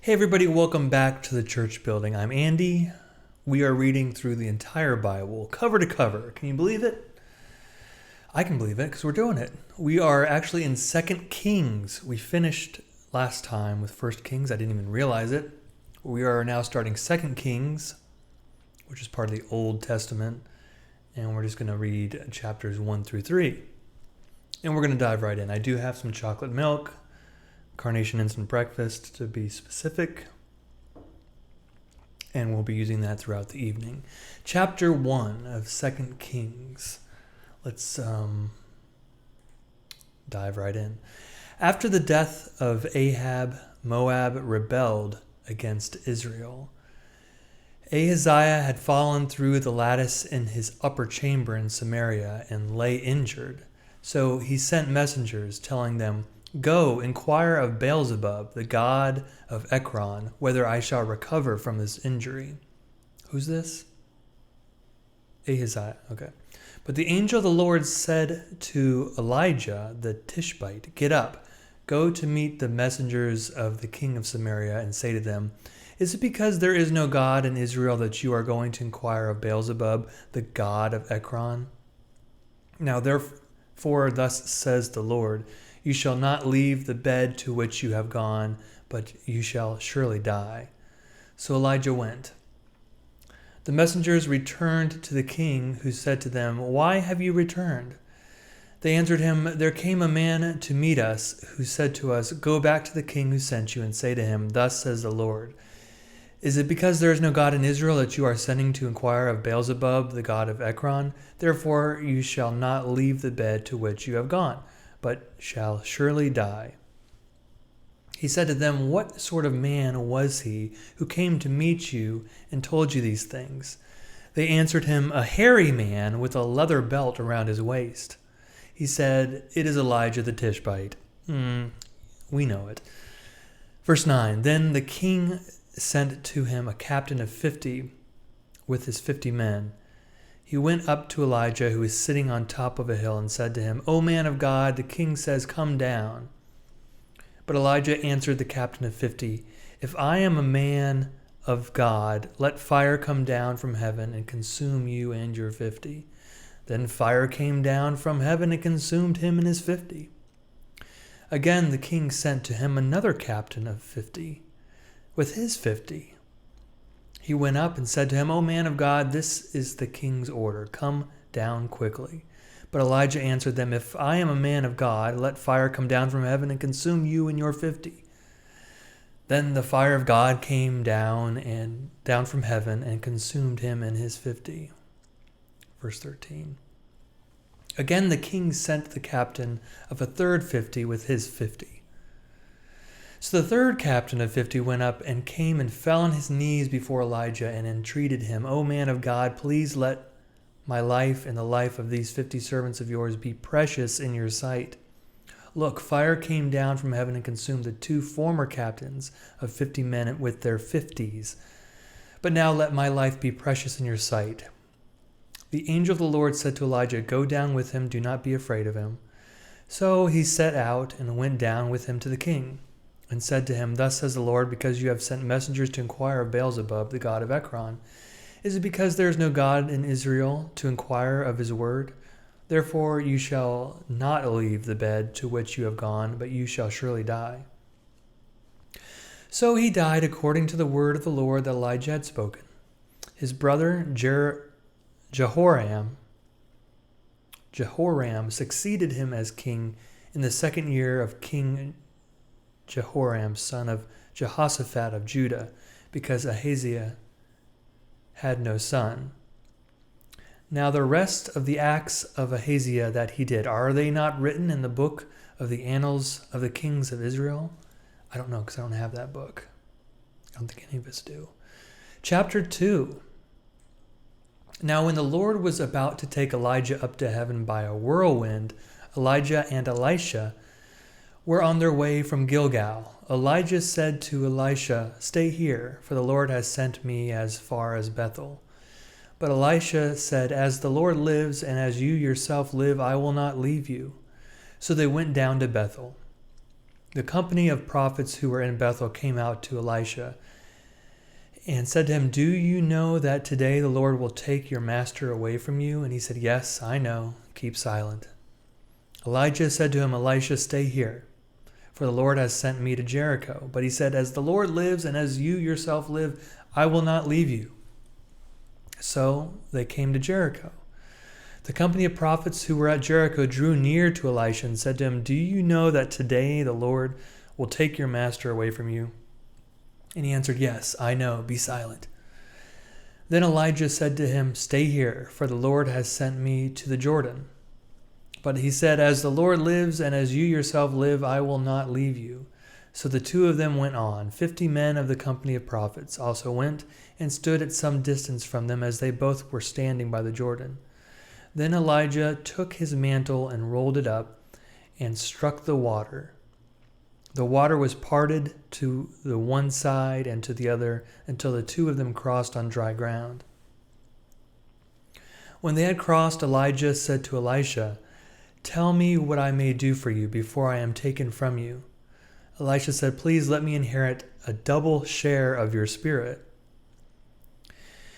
Hey everybody, welcome back to the church building. I'm Andy. We are reading through the entire Bible, cover to cover. Can you believe it? I can believe it because we're doing it. We are actually in 2 Kings. We finished last time with 1 Kings. I didn't even realize it. We are now starting 2 Kings, which is part of the Old Testament. And we're just going to read chapters 1 through 3. And we're going to dive right in. I do have some chocolate milk. Carnation Instant Breakfast to be specific, and we'll be using that throughout the evening. Chapter 1 of 2 Kings. Let's dive right in. After the death of Ahab, Moab rebelled against Israel. Ahaziah had fallen through the lattice in his upper chamber in Samaria and lay injured. So he sent messengers telling them, "Go, inquire of Beelzebub, the god of Ekron, whether I shall recover from this injury." Who's this? Ahaziah. Okay. But the angel of the Lord said to Elijah the Tishbite, "Get up, go to meet the messengers of the king of Samaria and say to them, is it because there is no God in Israel that you are going to inquire of Beelzebub, the god of Ekron? Now therefore thus says the Lord, you shall not leave the bed to which you have gone, but you shall surely die." So Elijah went. The messengers returned to the king, who said to them, "Why have you returned?" They answered him, "There came a man to meet us, who said to us, 'Go back to the king who sent you and say to him, thus says the Lord, is it because there is no God in Israel that you are sending to inquire of Beelzebub, the god of Ekron? Therefore you shall not leave the bed to which you have gone, but shall surely die." He said to them, "What sort of man was he who came to meet you and told you these things?" They answered him, "A hairy man with a leather belt around his waist." He said, "It is Elijah the Tishbite." We know it. Verse 9, Then the king sent to him a captain of 50 with his 50 men. He went up to Elijah, who was sitting on top of a hill, and said to him, "O man of God, the king says, come down." But Elijah answered the captain of 50, "If I am a man of God, let fire come down from heaven and consume you and your 50. Then fire came down from heaven and consumed him and his 50. Again the king sent to him another captain of 50 with his 50. He went up and said to him, "O man of God, this is the king's order. Come down quickly." But Elijah answered them, "If I am a man of God, let fire come down from heaven and consume you and your 50. Then the fire of God came down from heaven and consumed him and his 50. Verse 13. Again the king sent the captain of a third 50 with his 50. So the third captain of 50 went up and came and fell on his knees before Elijah and entreated him, "O man of God, please let my life and the life of these 50 servants of yours be precious in your sight. Look, fire came down from heaven and consumed the 2 former captains of 50 men with their 50s. But now let my life be precious in your sight." The angel of the Lord said to Elijah, "Go down with him, do not be afraid of him." So he set out and went down with him to the king, and said to him, "Thus says the Lord, because you have sent messengers to inquire of Beelzebub, the god of Ekron, is it because there is no God in Israel to inquire of his word? Therefore you shall not leave the bed to which you have gone, but you shall surely die." So he died according to the word of the Lord that Elijah had spoken. His brother Jehoram succeeded him as king in the 2nd year of King Jehoram, son of Jehoshaphat of Judah, because Ahaziah had no son. Now the rest of the acts of Ahaziah that he did, are they not written in the book of the annals of the kings of Israel? I don't know, because I don't have that book. I don't think any of us do. Chapter 2. Now when the Lord was about to take Elijah up to heaven by a whirlwind, Elijah and Elisha were on their way from Gilgal. Elijah said to Elisha, "Stay here, for the Lord has sent me as far as Bethel." But Elisha said, "As the Lord lives, and as you yourself live, I will not leave you." So they went down to Bethel. The company of prophets who were in Bethel came out to Elisha and said to him, "Do you know that today the Lord will take your master away from you?" And he said, "Yes, I know. Keep silent." Elijah said to him, "Elisha, stay here, for the Lord has sent me to Jericho." But he said, "As the Lord lives and as you yourself live, I will not leave you." So they came to Jericho. The company of prophets who were at Jericho drew near to Elisha and said to him, "Do you know that today the Lord will take your master away from you?" And he answered, "Yes, I know. Be silent." Then Elijah said to him, "Stay here, for the Lord has sent me to the Jordan." But he said, "As the Lord lives and as you yourself live, I will not leave you." So the two of them went on. 50 men of the company of prophets also went and stood at some distance from them as they both were standing by the Jordan. Then Elijah took his mantle and rolled it up and struck the water. The water was parted to the one side and to the other until the two of them crossed on dry ground. When they had crossed, Elijah said to Elisha, "Tell me what I may do for you before I am taken from you." Elisha said, "Please let me inherit a double share of your spirit."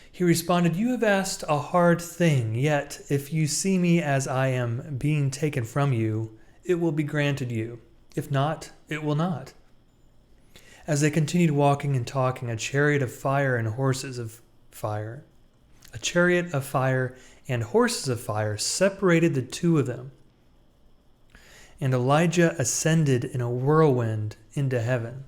He responded, "You have asked a hard thing, yet if you see me as I am being taken from you, it will be granted you. If not, it will not." As they continued walking and talking, a chariot of fire and horses of fire separated the two of them. And Elijah ascended in a whirlwind into heaven.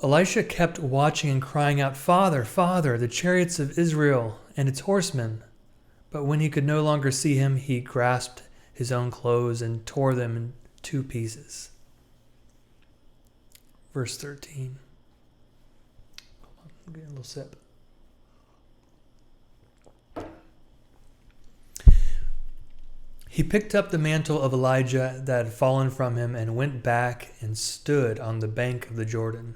Elisha kept watching and crying out, "Father, Father, the chariots of Israel and its horsemen." But when he could no longer see him, he grasped his own clothes and tore them in 2 pieces. Verse 13. Hold on, I'll get a little sip. He picked up the mantle of Elijah that had fallen from him and went back and stood on the bank of the Jordan.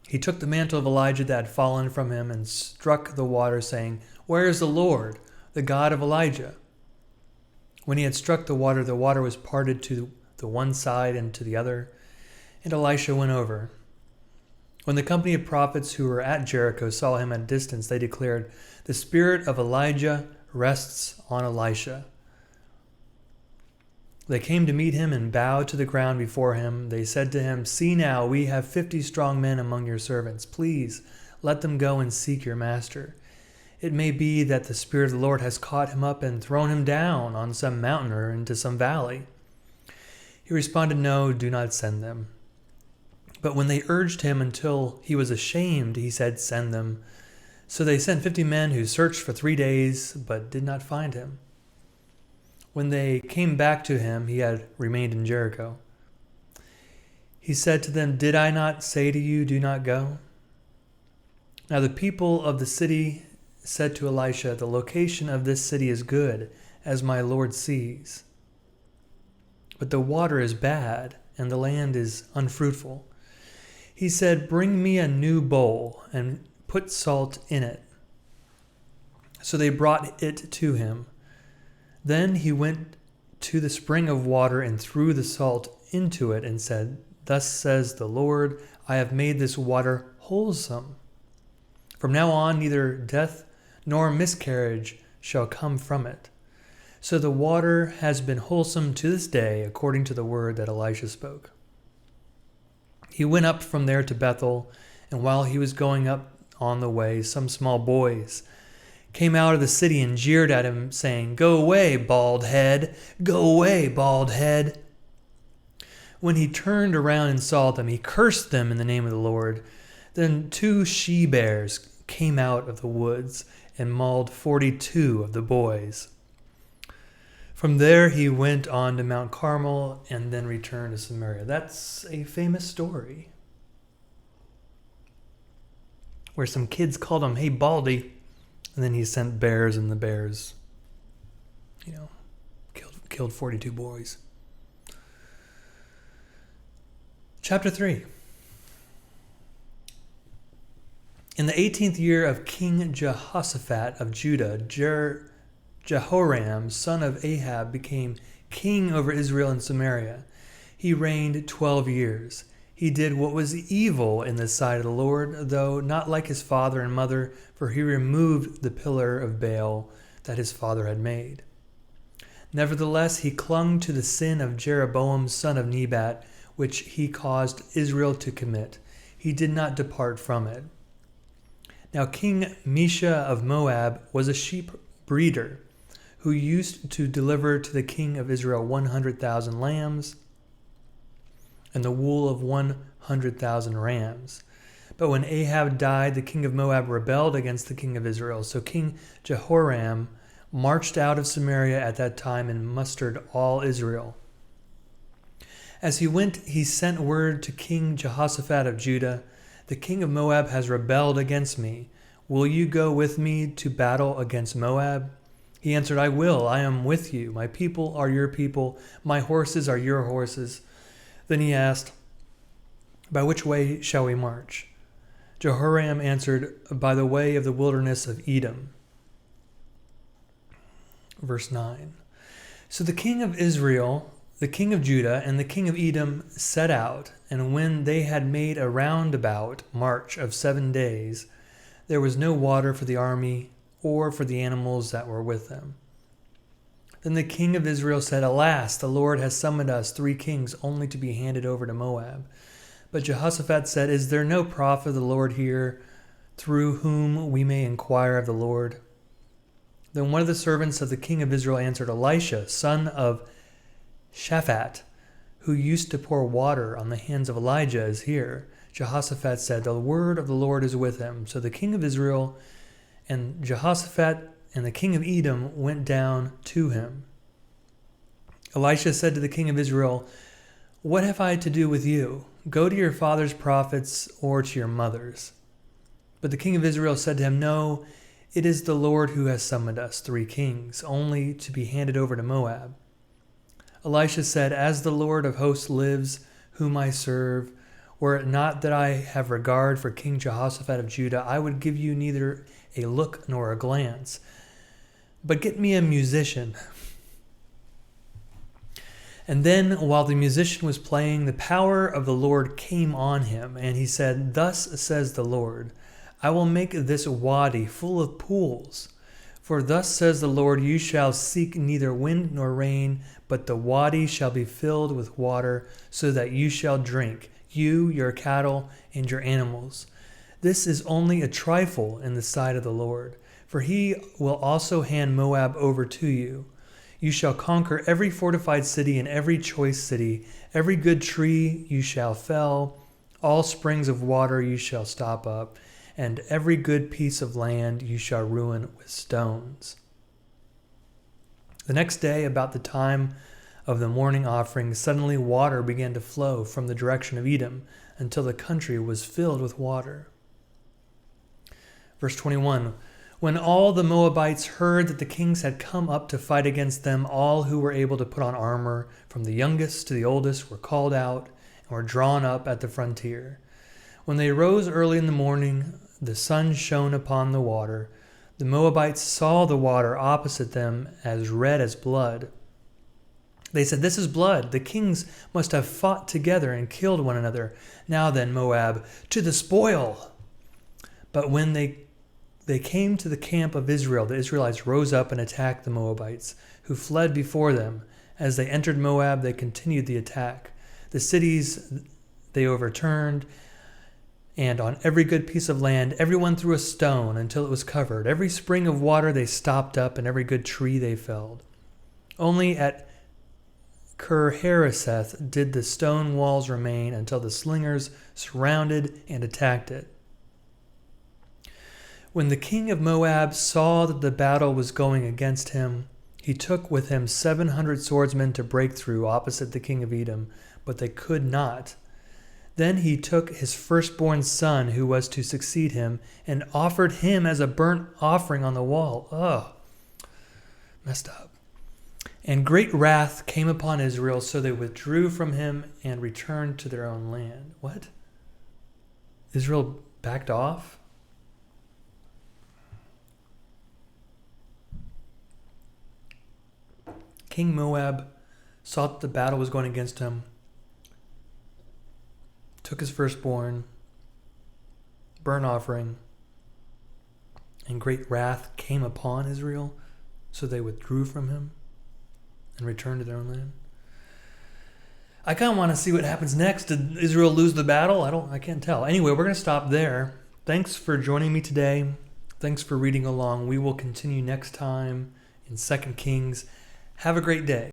He took the mantle of Elijah that had fallen from him and struck the water, saying, "Where is the Lord, the God of Elijah?" When he had struck the water was parted to the one side and to the other, and Elisha went over. When the company of prophets who were at Jericho saw him at a distance, they declared, "The spirit of Elijah rests on Elisha." They came to meet him and bowed to the ground before him. They said to him, "See now, we have 50 strong men among your servants. Please let them go and seek your master. It may be that the Spirit of the Lord has caught him up and thrown him down on some mountain or into some valley." He responded, "No, do not send them." But when they urged him until he was ashamed, he said, "Send them." So they sent 50 men who searched for 3 days, but did not find him. When they came back to him, he had remained in Jericho. He said to them, "Did I not say to you, do not go?" Now the people of the city said to Elisha, "The location of this city is good, as my Lord sees. But the water is bad, and the land is unfruitful." He said, "Bring me a new bowl, and put salt in it." So they brought it to him. Then he went to the spring of water and threw the salt into it and said, "Thus says the Lord, I have made this water wholesome. From now on, neither death nor miscarriage shall come from it." So the water has been wholesome to this day, according to the word that Elisha spoke. He went up from there to Bethel, and while he was going up on the way, some small boys came out of the city and jeered at him, saying, "Go away, bald head! Go away, bald head!" When he turned around and saw them, he cursed them in the name of the Lord. Then 2 she-bears came out of the woods and mauled 42 of the boys. From there he went on to Mount Carmel and then returned to Samaria. That's a famous story where some kids called him, "Hey, Baldy," and then he sent bears, and the bears, killed 42 boys. Chapter 3. In the 18th year of King Jehoshaphat of Judah, Jehoram, son of Ahab, became king over Israel and Samaria. He reigned 12 years. He did what was evil in the sight of the Lord, though not like his father and mother, for he removed the pillar of Baal that his father had made. Nevertheless, he clung to the sin of Jeroboam son of Nebat, which he caused Israel to commit. He did not depart from it. Now King Mesha of Moab was a sheep breeder, who used to deliver to the king of Israel 100,000 lambs and the wool of 100,000 rams. But when Ahab died, the king of Moab rebelled against the king of Israel. So King Jehoram marched out of Samaria at that time and mustered all Israel. As he went, he sent word to King Jehoshaphat of Judah, "The king of Moab has rebelled against me. Will you go with me to battle against Moab?" He answered, "I will. I am with you. My people are your people. My horses are your horses." Then he asked, "By which way shall we march?" Jehoram answered, "By the way of the wilderness of Edom." Verse 9. So the king of Israel, the king of Judah, and the king of Edom set out, and when they had made a roundabout march of 7 days, there was no water for the army or for the animals that were with them. Then the king of Israel said, "Alas, the Lord has summoned us 3 kings only to be handed over to Moab." But Jehoshaphat said, "Is there no prophet of the Lord here through whom we may inquire of the Lord?" Then one of the servants of the king of Israel answered, "Elisha, son of Shaphat, who used to pour water on the hands of Elijah, is here." Jehoshaphat said, "The word of the Lord is with him." So the king of Israel and Jehoshaphat and the king of Edom went down to him. Elisha said to the king of Israel, "What have I to do with you? Go to your father's prophets or to your mother's." But the king of Israel said to him, "No, it is the Lord who has summoned us, 3 kings, only to be handed over to Moab." Elisha said, "As the Lord of hosts lives, whom I serve, were it not that I have regard for King Jehoshaphat of Judah, I would give you neither a look nor a glance. But get me a musician." And then, while the musician was playing, the power of the Lord came on him, and he said, "Thus says the Lord, I will make this wadi full of pools. For thus says the Lord, you shall seek neither wind nor rain, but the wadi shall be filled with water, so that you shall drink, you, your cattle, and your animals. This is only a trifle in the sight of the Lord, for he will also hand Moab over to you. You shall conquer every fortified city and every choice city. Every good tree you shall fell. All springs of water you shall stop up. And every good piece of land you shall ruin with stones." The next day, about the time of the morning offering, suddenly water began to flow from the direction of Edom until the country was filled with water. Verse 21. When all the Moabites heard that the kings had come up to fight against them, all who were able to put on armor, from the youngest to the oldest, were called out and were drawn up at the frontier. When they rose early in the morning, the sun shone upon the water. The Moabites saw the water opposite them as red as blood. They said, "This is blood. The kings must have fought together and killed one another. Now then, Moab, to the spoil!" But when they came to the camp of Israel, the Israelites rose up and attacked the Moabites, who fled before them. As they entered Moab, they continued the attack. The cities they overturned, and on every good piece of land, everyone threw a stone until it was covered. Every spring of water they stopped up, and every good tree they felled. Only at Kir-Hareseth did the stone walls remain until the slingers surrounded and attacked it. When the king of Moab saw that the battle was going against him, he took with him 700 swordsmen to break through opposite the king of Edom, but they could not. Then he took his firstborn son, who was to succeed him, and offered him as a burnt offering on the wall. Messed up. And great wrath came upon Israel, so they withdrew from him and returned to their own land. What? Israel backed off? King Moab saw that the battle was going against him, took his firstborn, burnt offering, and great wrath came upon Israel, so they withdrew from him and returned to their own land. I kind of want to see what happens next. Did Israel lose the battle? I can't tell. Anyway, we're going to stop there. Thanks for joining me today. Thanks for reading along. We will continue next time in 2 Kings. Have a great day.